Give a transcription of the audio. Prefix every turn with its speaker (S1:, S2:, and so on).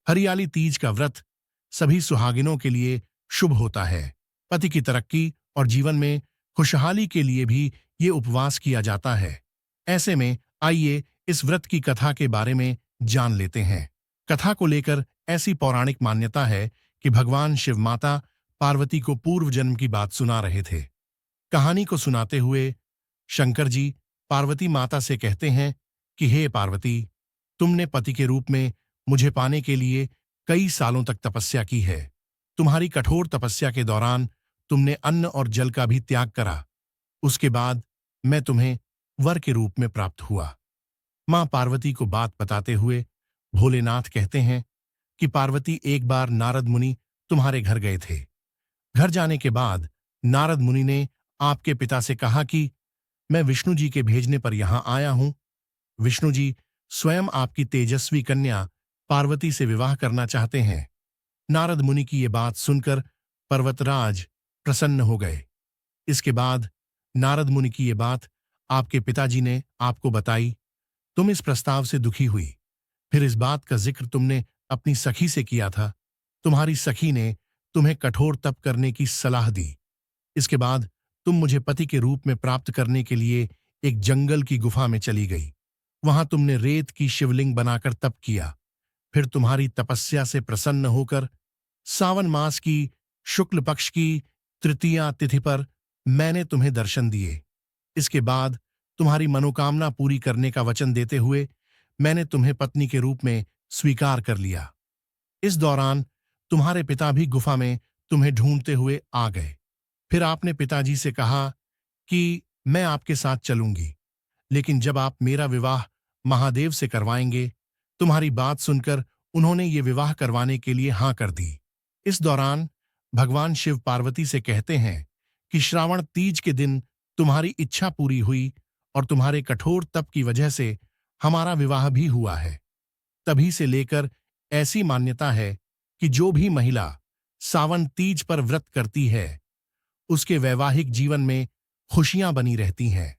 S1: हरियाली तीज का व्रत सभी सुहागिनों के लिए शुभ होता है। पति की तरक्की और जीवन में खुशहाली के लिए भी ये उपवास किया जाता है। ऐसे में आइए इस व्रत की कथा के बारे में जान लेते हैं। कथा को लेकर ऐसी पौराणिक मान्यता है कि भगवान शिव माता पार्वती को पूर्व जन्म की बात सुना रहे थे। कहानी को सुनाते हुए शंकर जी पार्वती माता से कहते हैं कि हे पार्वती, तुमने पति के रूप में मुझे पाने के लिए कई सालों तक तपस्या की है। तुम्हारी कठोर तपस्या के दौरान तुमने अन्न और जल का भी त्याग करा। उसके बाद मैं तुम्हें वर के रूप में प्राप्त हुआ। मां पार्वती को बात बताते हुए भोलेनाथ कहते हैं कि पार्वती, एक बार नारद मुनि तुम्हारे घर गए थे। घर जाने के बाद नारद मुनि ने आपके पिता से कहा कि मैं विष्णु जी के भेजने पर यहां आया हूं। विष्णु जी स्वयं आपकी तेजस्वी कन्या पार्वती से विवाह करना चाहते हैं। नारद मुनि की ये बात सुनकर पर्वतराज प्रसन्न हो गए। इसके बाद नारद मुनि की ये बात आपके पिताजी ने आपको बताई। तुम इस प्रस्ताव से दुखी हुई। फिर इस बात का जिक्र तुमने अपनी सखी से किया था। तुम्हारी सखी ने तुम्हें कठोर तप करने की सलाह दी। इसके बाद तुम मुझे पति के रूप में प्राप्त करने के लिए एक जंगल की गुफा में चली गई। वहां तुमने रेत की शिवलिंग बनाकर तप किया। फिर तुम्हारी तपस्या से प्रसन्न होकर सावन मास की शुक्ल पक्ष की तृतीया तिथि पर मैंने तुम्हें दर्शन दिए। इसके बाद तुम्हारी मनोकामना पूरी करने का वचन देते हुए मैंने तुम्हें पत्नी के रूप में स्वीकार कर लिया। इस दौरान तुम्हारे पिता भी गुफा में तुम्हें ढूंढते हुए आ गए। फिर आपने पिताजी से कहा कि मैं आपके साथ चलूंगी, लेकिन जब आप मेरा विवाह महादेव से करवाएंगे। तुम्हारी बात सुनकर उन्होंने ये विवाह करवाने के लिए हां कर दी। इस दौरान भगवान शिव पार्वती से कहते हैं कि श्रावण तीज के दिन तुम्हारी इच्छा पूरी हुई और तुम्हारे कठोर तप की वजह से हमारा विवाह भी हुआ है। तभी से लेकर ऐसी मान्यता है कि जो भी महिला सावन तीज पर व्रत करती है, उसके वैवाहिक जीवन में खुशियां बनी रहती हैं।